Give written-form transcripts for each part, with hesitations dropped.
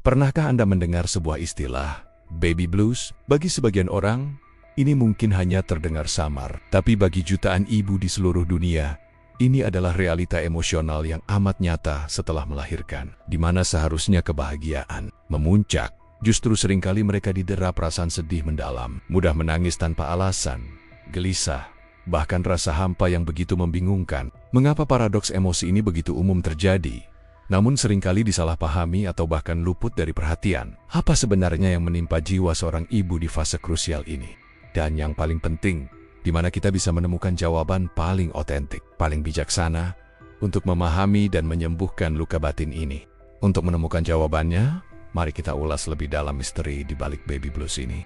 Pernahkah Anda mendengar sebuah istilah, baby blues? Bagi sebagian orang, ini mungkin hanya terdengar samar. Tapi bagi jutaan ibu di seluruh dunia, ini adalah realita emosional yang amat nyata setelah melahirkan. Di mana seharusnya kebahagiaan memuncak, justru seringkali mereka didera perasaan sedih mendalam, mudah menangis tanpa alasan, gelisah, bahkan rasa hampa yang begitu membingungkan. Mengapa paradoks emosi ini begitu umum terjadi, namun seringkali disalahpahami atau bahkan luput dari perhatian? Apa sebenarnya yang menimpa jiwa seorang ibu di fase krusial ini? Dan yang paling penting, di mana kita bisa menemukan jawaban paling otentik, paling bijaksana untuk memahami dan menyembuhkan luka batin ini? Untuk menemukan jawabannya, mari kita ulas lebih dalam misteri di balik baby blues ini.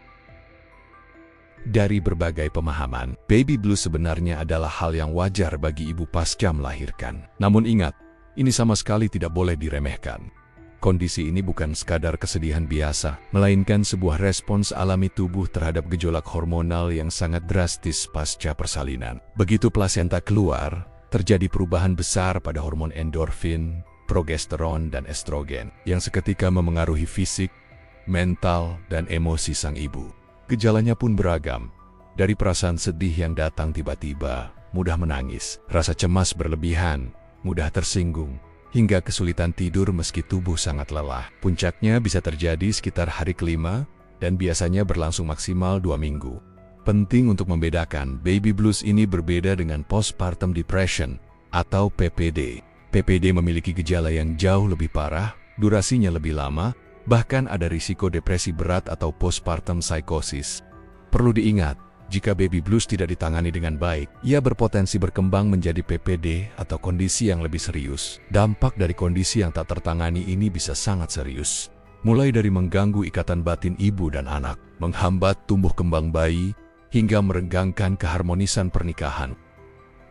Dari berbagai pemahaman, baby blues sebenarnya adalah hal yang wajar bagi ibu pasca melahirkan. Namun ingat, ini sama sekali tidak boleh diremehkan. Kondisi ini bukan sekadar kesedihan biasa, melainkan sebuah respons alami tubuh terhadap gejolak hormonal yang sangat drastis pasca persalinan. Begitu plasenta keluar, terjadi perubahan besar pada hormon endorfin, progesteron, dan estrogen, yang seketika memengaruhi fisik, mental, dan emosi sang ibu. Gejalanya pun beragam, dari perasaan sedih yang datang tiba-tiba, mudah menangis, rasa cemas berlebihan, mudah tersinggung, hingga kesulitan tidur meski tubuh sangat lelah. Puncaknya bisa terjadi sekitar hari kelima dan biasanya berlangsung maksimal 2 minggu. Penting untuk membedakan, baby blues ini berbeda dengan postpartum depression atau PPD. PPD memiliki gejala yang jauh lebih parah, durasinya lebih lama, bahkan ada risiko depresi berat atau postpartum psychosis. Perlu diingat, jika baby blues tidak ditangani dengan baik, ia berpotensi berkembang menjadi PPD atau kondisi yang lebih serius. Dampak dari kondisi yang tak tertangani ini bisa sangat serius. Mulai dari mengganggu ikatan batin ibu dan anak, menghambat tumbuh kembang bayi, hingga merenggangkan keharmonisan pernikahan.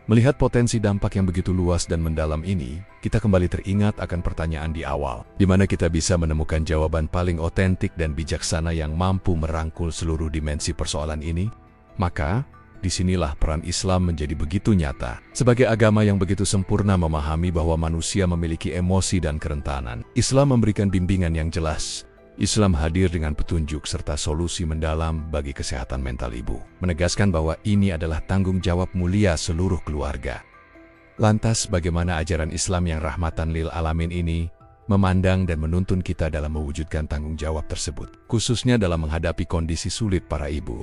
Melihat potensi dampak yang begitu luas dan mendalam ini, kita kembali teringat akan pertanyaan di awal, di mana kita bisa menemukan jawaban paling otentik dan bijaksana yang mampu merangkul seluruh dimensi persoalan ini. Maka, disinilah peran Islam menjadi begitu nyata. Sebagai agama yang begitu sempurna memahami bahwa manusia memiliki emosi dan kerentanan, Islam memberikan bimbingan yang jelas. Islam hadir dengan petunjuk serta solusi mendalam bagi kesehatan mental ibu, menegaskan bahwa ini adalah tanggung jawab mulia seluruh keluarga. Lantas, bagaimana ajaran Islam yang rahmatan lil alamin ini memandang dan menuntun kita dalam mewujudkan tanggung jawab tersebut, khususnya dalam menghadapi kondisi sulit para ibu?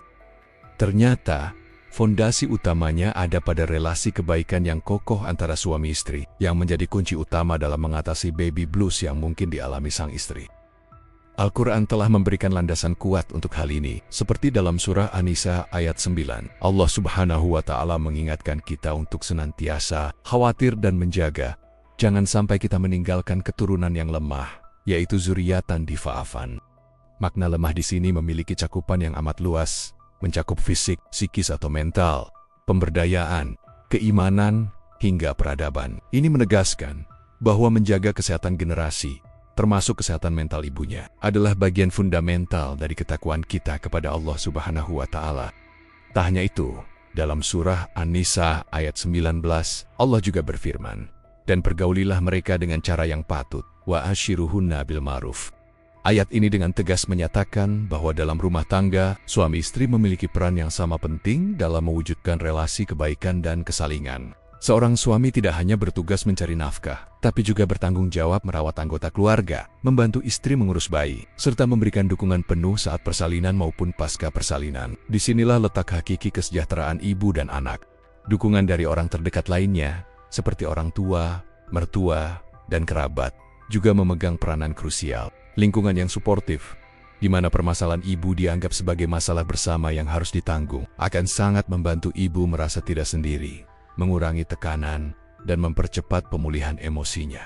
Ternyata, fondasi utamanya ada pada relasi kebaikan yang kokoh antara suami istri, yang menjadi kunci utama dalam mengatasi baby blues yang mungkin dialami sang istri. Al-Quran telah memberikan landasan kuat untuk hal ini, seperti dalam surah An-Nisa ayat 9. Allah Subhanahu wa Ta'ala mengingatkan kita untuk senantiasa khawatir dan menjaga, jangan sampai kita meninggalkan keturunan yang lemah, yaitu zuriatan difa'afan. Makna lemah di sini memiliki cakupan yang amat luas, mencakup fisik, psikis atau mental, pemberdayaan, keimanan, hingga peradaban. Ini menegaskan bahwa menjaga kesehatan generasi, termasuk kesehatan mental ibunya, adalah bagian fundamental dari ketakwaan kita kepada Allah Subhanahu wa Ta'ala. Tak hanya itu, dalam surah An-Nisa ayat 19, Allah juga berfirman, "Dan pergaulilah mereka dengan cara yang patut, wa ashiruhunna bil ma'ruf." Ayat ini dengan tegas menyatakan bahwa dalam rumah tangga, suami istri memiliki peran yang sama penting dalam mewujudkan relasi kebaikan dan kesalingan. Seorang suami tidak hanya bertugas mencari nafkah, tapi juga bertanggung jawab merawat anggota keluarga, membantu istri mengurus bayi, serta memberikan dukungan penuh saat persalinan maupun pasca persalinan. Disinilah letak hakiki kesejahteraan ibu dan anak. Dukungan dari orang terdekat lainnya, seperti orang tua, mertua, dan kerabat, juga memegang peranan krusial. Lingkungan yang suportif, di mana permasalahan ibu dianggap sebagai masalah bersama yang harus ditanggung, akan sangat membantu ibu merasa tidak sendiri, mengurangi tekanan, dan mempercepat pemulihan emosinya.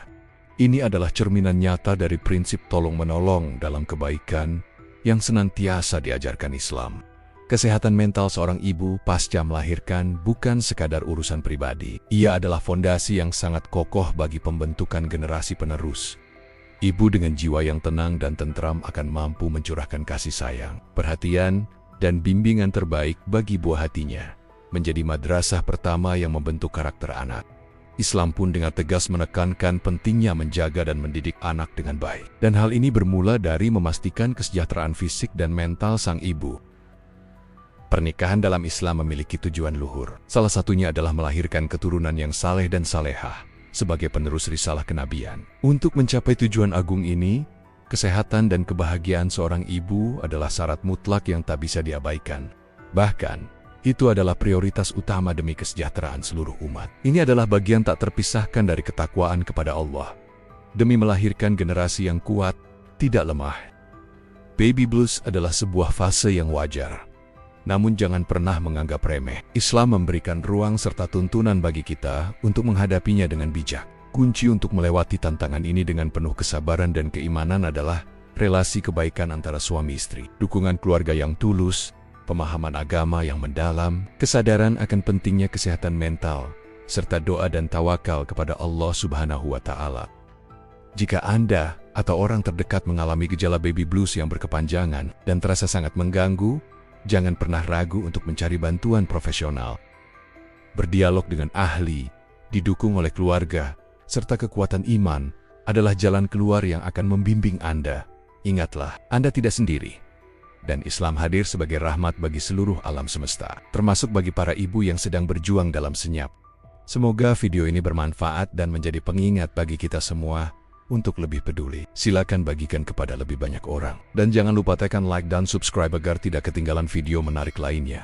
Ini adalah cerminan nyata dari prinsip tolong-menolong dalam kebaikan yang senantiasa diajarkan Islam. Kesehatan mental seorang ibu pasca melahirkan bukan sekadar urusan pribadi. Ia adalah fondasi yang sangat kokoh bagi pembentukan generasi penerus. Ibu dengan jiwa yang tenang dan tentram akan mampu mencurahkan kasih sayang, perhatian, dan bimbingan terbaik bagi buah hatinya, menjadi madrasah pertama yang membentuk karakter anak. Islam pun dengan tegas menekankan pentingnya menjaga dan mendidik anak dengan baik. Dan hal ini bermula dari memastikan kesejahteraan fisik dan mental sang ibu. Pernikahan dalam Islam memiliki tujuan luhur. Salah satunya adalah melahirkan keturunan yang saleh dan salehah sebagai penerus risalah kenabian. Untuk mencapai tujuan agung ini, kesehatan dan kebahagiaan seorang ibu adalah syarat mutlak yang tak bisa diabaikan. Bahkan, itu adalah prioritas utama demi kesejahteraan seluruh umat. Ini adalah bagian tak terpisahkan dari ketakwaan kepada Allah, demi melahirkan generasi yang kuat, tidak lemah. Baby blues adalah sebuah fase yang wajar, namun jangan pernah menganggap remeh. Islam memberikan ruang serta tuntunan bagi kita untuk menghadapinya dengan bijak. Kunci untuk melewati tantangan ini dengan penuh kesabaran dan keimanan adalah relasi kebaikan antara suami istri, dukungan keluarga yang tulus, pemahaman agama yang mendalam, kesadaran akan pentingnya kesehatan mental, serta doa dan tawakal kepada Allah Subhanahu wa Ta'ala. Jika Anda atau orang terdekat mengalami gejala baby blues yang berkepanjangan dan terasa sangat mengganggu, jangan pernah ragu untuk mencari bantuan profesional. Berdialog dengan ahli, didukung oleh keluarga, serta kekuatan iman adalah jalan keluar yang akan membimbing Anda. Ingatlah, Anda tidak sendiri. Dan Islam hadir sebagai rahmat bagi seluruh alam semesta, termasuk bagi para ibu yang sedang berjuang dalam senyap. Semoga video ini bermanfaat dan menjadi pengingat bagi kita semua untuk lebih peduli. Silakan bagikan kepada lebih banyak orang. Dan jangan lupa tekan like dan subscribe agar tidak ketinggalan video menarik lainnya.